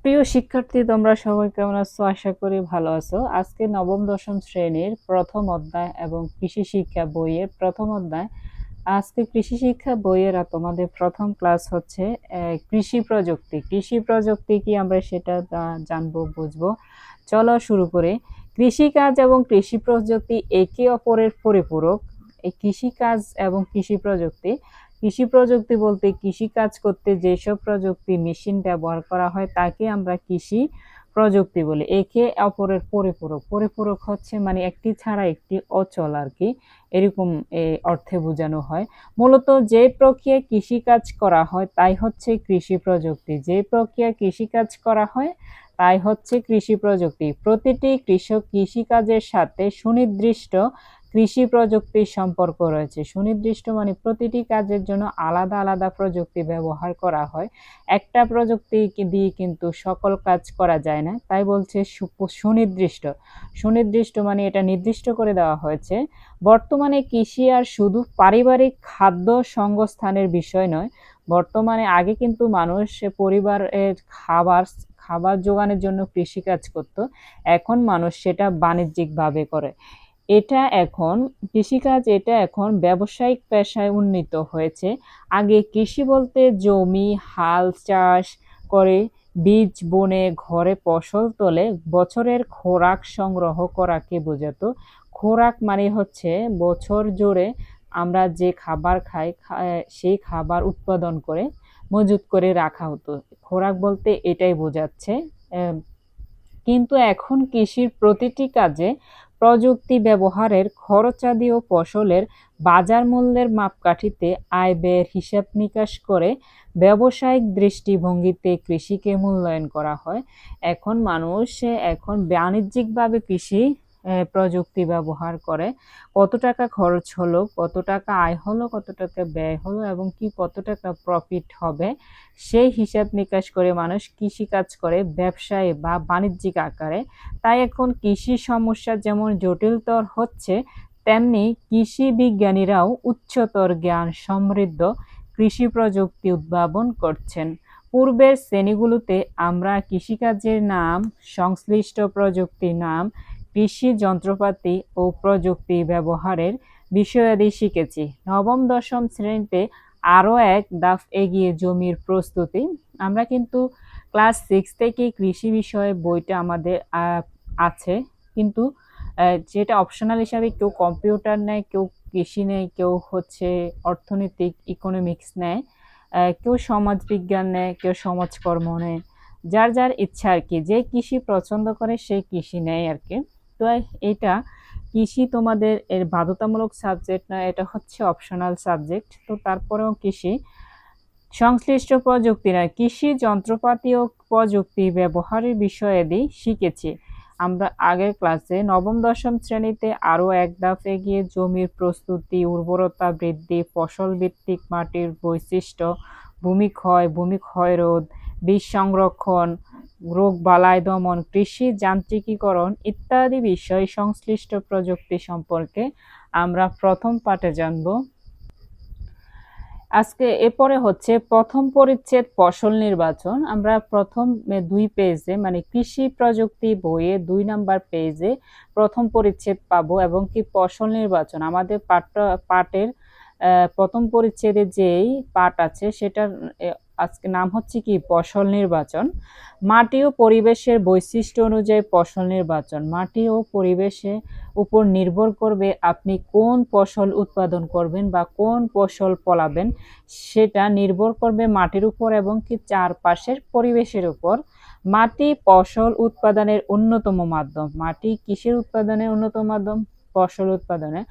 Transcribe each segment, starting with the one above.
প্রিয় শিক্ষার্থী, তোমরা সবাই কেমন আছো? আশা করি ভালো আছো। আজকে নবম দশম শ্রেণীর প্রথম অধ্যায় এবং কৃষি শিক্ষা বইয়ের প্রথম অধ্যায়। আজকে কৃষি শিক্ষা বইয়ের তোমাদের প্রথম ক্লাস হচ্ছে কৃষি প্রযুক্তি। কৃষি প্রযুক্তি কি আমরা সেটা জানবো, বুঝবো। চলো শুরু করি। কৃষিকাজ এবং কৃষি প্রযুক্তি একে অপরের পরিপূরক। এই কৃষিকাজ এবং কৃষি প্রযুক্তি, কৃষি প্রযুক্তি বলতে কৃষি কাজ করতে যেসব প্রযুক্তি মেশিন ব্যবহার করা হয় তাকে আমরা কৃষি প্রযুক্তি বলি। একে অপরের পরিপূরক। পরিপূরক হচ্ছে মানে একটি ছাড়া একটি অচল আর কি, এরকম অর্থে বোঝানো হয়। মূলত যে প্রক্রিয়ায় কৃষি কাজ করা হয় তাই হচ্ছে কৃষি প্রযুক্তি। যে প্রক্রিয়ায় কৃষি কাজ করা হয় তাই হচ্ছে কৃষি প্রযুক্তি। প্রতিটি কৃষক কৃষি কাজের সাথে সুনির্দিষ্ট কৃষি প্রযুক্তির সম্পর্ক রয়েছে। সুনির্দিষ্ট মানে প্রতিটি কাজের জন্য আলাদা আলাদা প্রযুক্তি ব্যবহার করা হয়। একটা প্রযুক্তি দিয়ে কিন্তু সকল কাজ করা যায় না, তাই বলছে সুনির্দিষ্ট। সুনির্দিষ্ট মানে এটা নির্দিষ্ট করে দেওয়া হয়েছে। বর্তমানে কৃষি আর শুধু পারিবারিক খাদ্য সংস্থানের বিষয় নয়। বর্তমানে আগে কিন্তু মানুষ পরিবারের খাবার জোগানোর জন্য কৃষিকাজ করত, এখন মানুষ সেটা বাণিজ্যিকভাবে করে। এটা এখন ব্যবসায়িক পেশায় উন্নীত হয়েছে। আগে কৃষি বলতে জমি হাল চাষ করে, বীজ বুনে, ঘরে ফসল তোলে, বছরের খোরাক সংগ্রহ করাকে বোঝাতো। খোরাক মানে হচ্ছে বছর জুড়ে আমরা যে খাবার খাই সেই খাবার উৎপাদন করে মজুত করে রাখা হতো। খোরাক বলতে এটাই বোঝাচ্ছে। কিন্তু এখন কৃষির প্রতিটি কাজে প্রযুক্তি ব্যবহারের খরচাদি ও ফসলের বাজার মূল্যের মাপকাঠিতে আয় ব্যয়ের হিসাব নিকাশ করে ব্যবসায়িক দৃষ্টিভঙ্গিতে কৃষিকে মূল্যায়ন করা হয়। এখন বাণিজ্যিকভাবে কৃষি প্রযুক্তি ব্যবহার করে। কত টাকা খরচ হলো, কত টাকা আয় হলো, কত টাকা ব্যয় হলো এবং কি কত টাকা প্রফিট হবে সেই হিসাব নিকাশ করে মানুষ কৃষি কাজ করে ব্যবসায় বা বাণিজ্যিক আকারে। তাই এখন কৃষি সমস্যা যেমন জটিলতর হচ্ছে, তেমনি কৃষি বিজ্ঞানীরাও উচ্চতর জ্ঞান সমৃদ্ধ কৃষি প্রযুক্তি উদ্ভাবন করছেন। পূর্বের শ্রেণীগুলোতে আমরা কৃষিকাজের নাম, সংশ্লিষ্ট প্রযুক্তির নাম, কৃষি যন্ত্রপাতি ও প্রযুক্তি ব্যবহারের বিষয়াদি শিখেছি। নবম দশম শ্রেণীতে আরও এক ধাপ এগিয়ে জমির প্রস্তুতি। আমরা কিন্তু ক্লাস 6 থেকে কৃষি বিষয়ে বইটা আমাদের আছে, কিন্তু যেটা অপশনাল হিসাবে কেউ কম্পিউটার নেয়, কেউ কৃষি নেয়, কেউ হচ্ছে অর্থনৈতিক ইকোনমিক্স নেয়, কেউ সমাজবিজ্ঞান নেয়, কেউ সমাজকর্ম নেয়। যার যার ইচ্ছা আর কি, যে কৃষি পছন্দ করে সেই কৃষি নেয় আর কি। তো এটা কৃষি তোমাদের এর বাধ্যতামূলক সাবজেক্ট নয়, এটা হচ্ছে অপশনাল সাবজেক্ট। তো তারপরেও কৃষি সংশ্লিষ্ট প্রযুক্তি নয়, কৃষি যন্ত্রপাতি ও প্রযুক্তি ব্যবহারের বিষয়াদি শিখেছি আমরা আগের ক্লাসে। নবম দশম শ্রেণীতে আরও এক ধাপ এগিয়ে জমির প্রস্তুতি, উর্বরতা বৃদ্ধি, ফসল ভিত্তিক মাটির বৈশিষ্ট্য, ভূমি ক্ষয় রোধ, বীজ সংরক্ষণ, রোগ বালাই দমন, কৃষি যান্ত্রিকীকরণ ইত্যাদি বিষয় সংশ্লিষ্ট প্রযুক্তি সম্পর্কে আমরা প্রথম পাঠে জানব। আজকে এরপরে হচ্ছে প্রথম পরিচ্ছেদ ফসল নির্বাচন। আমরা প্রথম 2 পেজে মানে কৃষি প্রযুক্তি বইয়ে 2 নাম্বার পেজে প্রথম পরিচ্ছেদ পাবো এবং কি ফসল নির্বাচন। আমাদের পাঠের প্রথম পরিচ্ছেদে যেই পাঠ আছে সেটার আজকে নাম হচ্ছে কি ফসল নির্বাচন। মাটি ও পরিবেশের বৈশিষ্ট্য অনুযায়ী ফসল নির্বাচন। মাটি ও পরিবেশের উপর নির্ভর করবে আপনি কোন ফসল উৎপাদন করবেন বা কোন ফসল ফলাবেন, সেটা নির্ভর করবে মাটির উপর এবং কি চারপাশের পরিবেশের উপর। মাটি ফসল উৎপাদনের অন্যতম মাধ্যম। মাটি কিসের উৎপাদনের অন্যতম মাধ্যম? ফসল উৎপাদনে।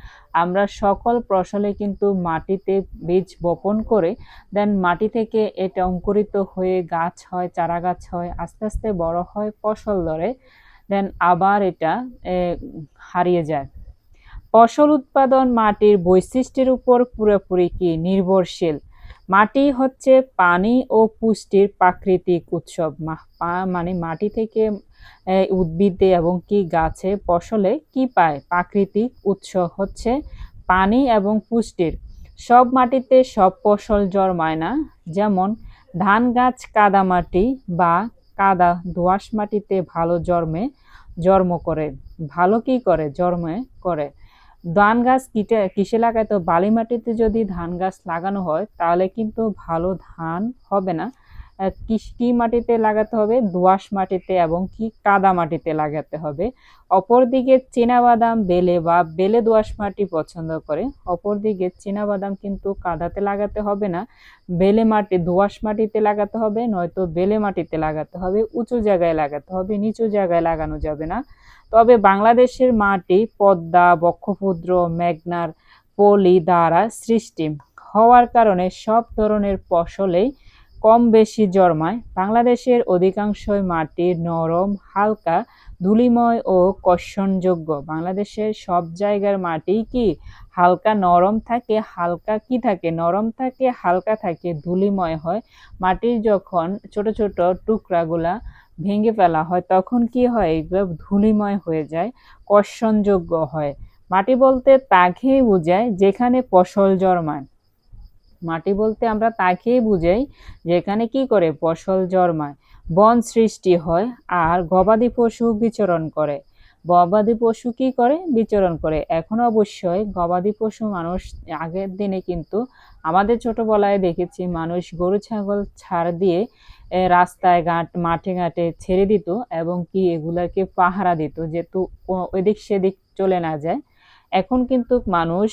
আমরা সকল ফসলে কিন্তু মাটিতে বীজ বপন করে দেন মাটি থেকে এটা অঙ্কুরিত হয়ে গাছ হয়, চারা গাছ হয়, আস্তে আস্তে বড় হয়, ফসল ধরে, দেন আবার এটা হারিয়ে যায়। ফসল উৎপাদন মাটির বৈশিষ্ট্যের উপর পুরোপুরি কি নির্ভরশীল। মাটি হচ্ছে পানি ও পুষ্টির প্রাকৃতিক উৎস। মানে মাটি থেকে উদ্ভিদে এবং কি গাছে ফসলে কি পায়? প্রাকৃতিক উৎস হচ্ছে পানি এবং পুষ্টির। সব মাটিতে সব ফসল জন্মায় না, যেমন ধান গাছ কাদামাটি বা কাদা দোআঁশ মাটিতে ভালো জন্ম করে, ভালো কি করে জন্মে করে। ধান গাছ কিসে লাগাইতে হবে? বালি মাটিতে যদি ধান গাছ লাগানো হয় তাহলে কিন্তু ভালো ধান হবে না। কি মাটিতে লাগাতে হবে? দোআঁশ মাটিতে এবং কি কাদা মাটিতে লাগাতে হবে। অপরদিকে চীনাবাদাম বেলে দোআঁশ মাটি পছন্দ করে। অপরদিকে চীনাবাদাম কিন্তু কাদাতে লাগাতে হবে না, দোআঁশ মাটিতে লাগাতে হবে, নয়তো বেলে মাটিতে লাগাতে হবে, উঁচু জায়গায় লাগাতে হবে, নিচু জায়গায় লাগানো যাবে না। তবে বাংলাদেশের মাটি পদ্মা, ব্রহ্মপুত্র, মেঘনার পলি দ্বারা সৃষ্টি হওয়ার কারণে সব ধরনের ফসলেই কম বেশি জন্মায়। বাংলাদেশের অধিকাংশই মাটি নরম, হালকা, ধূলিময় ও কর্ষণযোগ্য। বাংলাদেশের সব জায়গার মাটি কি হালকা নরম থাকে, নরম থাকে, হালকা থাকে, ধূলিময় হয়। মাটির যখন ছোট ছোট টুকরাগুলা ভেঙে ফেলা হয় তখন কি হয়? এগুলো ধূলিময় হয়ে যায়, কর্ষণযোগ্য হয়। মাটি বলতে তাকেই বোঝায় যেখানে ফসল জন্মায়। মাটি বলতে আমরা তাকেই বুঝাই যেখানে কি করে? ফসল জন্মায়, বন সৃষ্টি হয় আর গবাদি পশু বিচরণ করে। গবাদি পশু কি করে? বিচরণ করে। এখন অবশ্যই গবাদি পশু মানুষ আগের দিনে কিন্তু আমাদের ছোটবেলায় দেখেছি মানুষ গরু ছাগল ছাড় দিয়ে রাস্তায় মাঠে ঘাটে ছেড়ে দিত এবং কি এগুলাকে পাহারা দিত যেহেতু ওইদিক সেদিক চলে না যায়। এখন কিন্তু মানুষ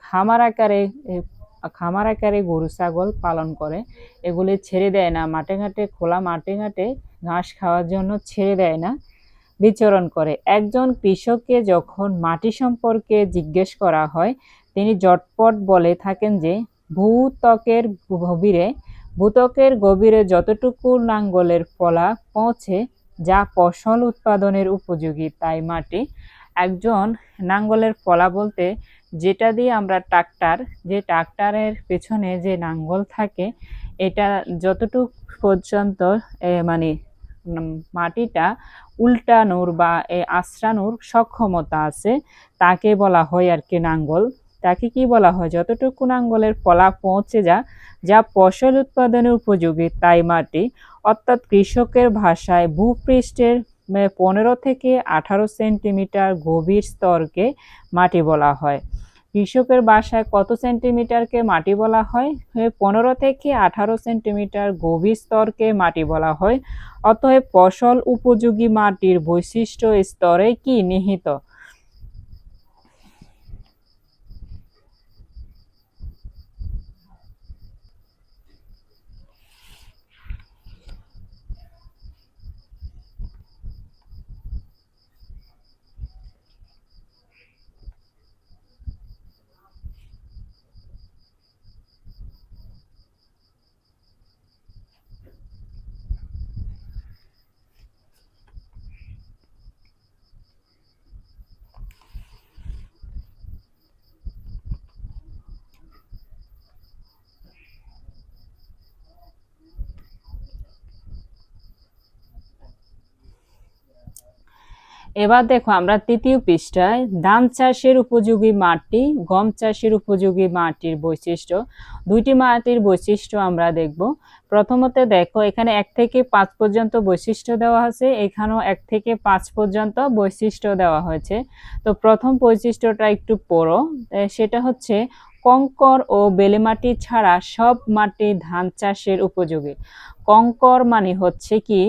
খামার আকারে গরু ছাগল পালন করে, এগুলি ছেড়ে দেয় না মাঠে ঘাটে, খোলা মাঠে ঘাটে ঘাস খাওয়ার জন্য ছেড়ে দেয় না, বিচরণ করে। একজন কৃষককে যখন মাটি সম্পর্কে জিজ্ঞেস করা হয় তিনি ঝটপট বলে থাকেন যে ভূত্বকের গভীরে যতটুকু লাঙ্গলের ফলা পৌঁছে যা ফসল উৎপাদনের উপযোগী তাই মাটি। একজন নাঙ্গলের ফলা বলতে যেটা দিয়ে আমরা ট্রাক্টরের পেছনে যে নাঙ্গল থাকে এটা যতটুক পর্যন্ত মানে মাটিটা উল্টানোর বা আঁচড়ানোর সক্ষমতা আছে তাকে বলা হয় আর কি নাঙ্গল। তাকে কি বলা হয়? যতটুকু নাঙ্গলের ফলা পৌঁছে যা ফসল উৎপাদনের উপযোগী তাই মাটি। অর্থাৎ কৃষকের ভাষায় ভূপৃষ্ঠের 15 থেকে 18 সেন্টিমিটার গভীর স্তরকে মাটি বলা হয়। কৃষকের বাসায় কত সেন্টিমিটারকে মাটি বলা হয়? 15 থেকে 18 সেন্টিমিটার গভীর স্তরকে মাটি বলা হয়। অতএব ফসল উপযোগী মাটির বৈশিষ্ট্য স্তরে কি নিহিত? এবার দেখো আমরা তৃতীয় পৃষ্ঠায় ধান চাষের উপযোগী মাটি, গম চাষের উপযোগী মাটির বৈশিষ্ট্য। দুইটি মাটির বৈশিষ্ট্য আমরা দেখব। প্রথমত দেখো এখানে 1 থেকে 5 পর্যন্ত বৈশিষ্ট্য দেওয়া আছে, এখানেও 1 থেকে 5 পর্যন্ত বৈশিষ্ট্য দেওয়া হয়েছে। তো প্রথম বৈশিষ্ট্যটা একটু পড়ো, সেটা হচ্ছে কঙ্কর ও বেলে মাটি ছাড়া সব মাটি ধান চাষের উপযোগী। কঙ্কর মানে হচ্ছে কি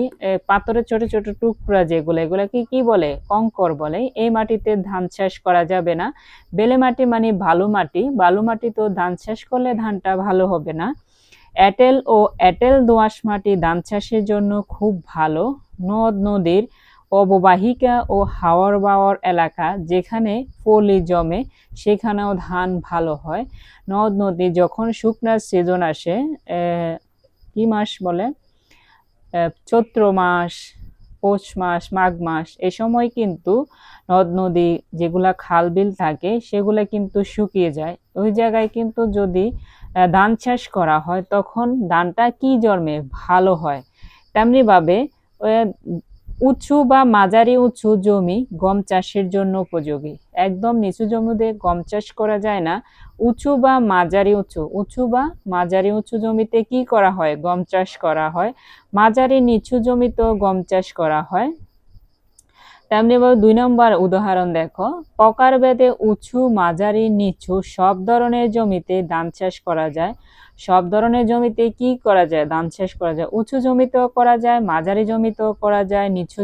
পাথরের ছোট ছোট টুকরা যেগুলো, এগুলোকে কি বলে? কঙ্কর বলে। এই মাটিতে ধান চাষ করা যাবে না। বেলে মাটি মানে বালু মাটি তো ধান চাষ করলে ধানটা ভালো হবে না। এঁটেল দোআঁশ মাটি ধান চাষের জন্য খুব ভালো। নদ নদীর অববাহিকা ও হাওর বাওয়ার এলাকা যেখানে পলি জমে সেখানেও ধান ভালো হয়। নদ নদী যখন শুকনার সিজন আসে, কি মাস বলে? চৈত্র মাস, পৌষ মাস, মাঘ মাস, এ সময় কিন্তু নদ নদী যেগুলা খাল বিল থাকে সেগুলা কিন্তু শুকিয়ে যায়। ওই জায়গায় কিন্তু যদি ধান চাষ করা হয় তখন ধানটা কি জন্মে? ভালো হয়। তেমনি ভাবে উঁচু বা মাঝারি উঁচু জমি গম চাষের জন্য উপযোগী। একদম নিচু জমিতে গম চাষ করা যায় না। উঁচু বা মাঝারি উঁচু জমিতে কি করা হয়? গম চাষ করা হয়। মাঝারি নিচু জমিতেও গম চাষ করা হয়। তেমনি ভাবে 2 নম্বর উদাহরণ দেখো, প্রকারভেদে উঁচু, মাঝারি, নিচু সব ধরনের জমিতে ধান চাষ করা যায়। সব ধরনের জমিতে কি করা যায়? ধান চাষ করা যায়। উঁচু জমিতেও করা যায়, মাঝারি জমিতেও করা যায়, নিচু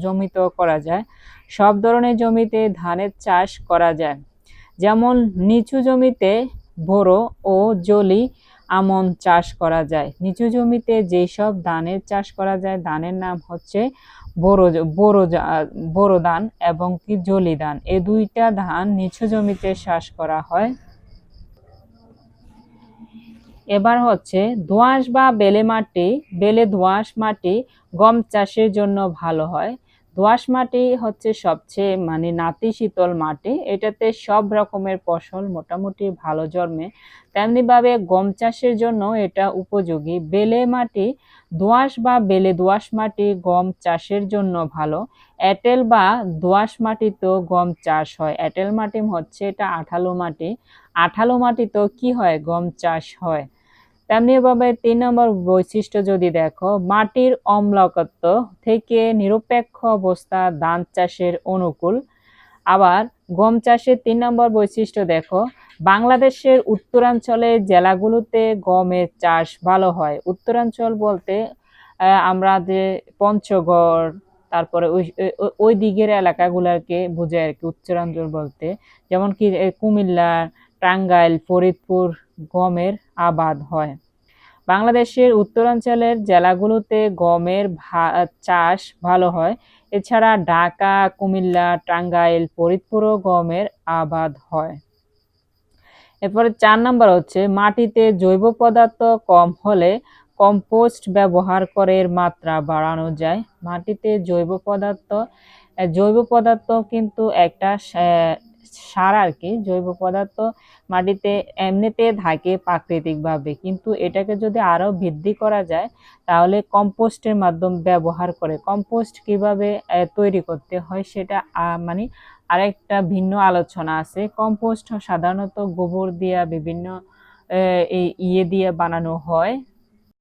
জমিতেও করা যায়। সব ধরনের জমিতে ধানের চাষ করা যায়। যেমন নিচু জমিতে বোরো ও জলি আমন চাষ করা যায়। নিচু জমিতে যেসব ধানের চাষ করা যায় ধানের নাম হচ্ছে বোরো ধান এবং কি জলি ধান। এই দুইটা ধান নিচু জমিতে চাষ করা হয়। এবার হচ্ছে দোআঁশ বা বেলে দোআঁশ মাটি গম চাষের জন্য ভালো হয়। দোআঁশ মাটি হচ্ছে সবচেয়ে নাতিশীতল মাটি, এটাতে সব রকমের ফসল মোটামুটি ভালো জন্মে। তেমনিভাবে গম চাষের জন্য এটা উপযোগী। বেলে দোআঁশ মাটি গম চাষের জন্য ভালো। এঁটেল বা দোআঁশ মাটিতেও গম চাষ হয়। এঁটেল মাটি হচ্ছে এটা আঠালো মাটি। আঠালো মাটিতেও কি হয়? গম চাষ হয়। তেমনিভাবে 3 নম্বর বৈশিষ্ট্য যদি দেখো, মাটির অম্লত্ব থেকে নিরপেক্ষ অবস্থা ধান চাষের অনুকূল। আবার গম চাষের 3 নম্বর বৈশিষ্ট্য দেখো, বাংলাদেশের উত্তরাঞ্চলের জেলাগুলোতে গমের চাষ ভালো হয়। উত্তরাঞ্চল বলতে আমরা যে পঞ্চগড়, তারপরে ওই দিকের এলাকাগুলোকে বোঝায় আর কি উত্তরাঞ্চল বলতে। যেমন কি কুমিল্লা, টাঙ্গাইল, ফরিদপুর গমের আবাদ হয়। বাংলাদেশের উত্তরাঞ্চলের জেলাগুলোতে গমের চাষ ভালো হয়। এছাড়া ঢাকা, কুমিল্লা, টাঙ্গাইল, ফরিদপুরও গমের আবাদ হয়। এরপরে 4 নম্বর হচ্ছে মাটিতে জৈব পদার্থ কম হলে কম্পোস্ট ব্যবহার করে এর মাত্রা বাড়ানো যায়। মাটিতে জৈব পদার্থ কিন্তু একটা সার আর কি। জৈব পদার্থ মাটিতে এমনিতে থাকে প্রাকৃতিকভাবে, কিন্তু এটাকে যদি আরো বৃদ্ধি করা যায় তাহলে কম্পোস্টের মাধ্যম ব্যবহার করে। কম্পোস্ট কিভাবে তৈরি করতে হয় সেটা আরেকটা ভিন্ন আলোচনা আছে। কম্পোস্ট সাধারণত গোবর দিয়ে বিভিন্ন দিয়ে বানানো হয়।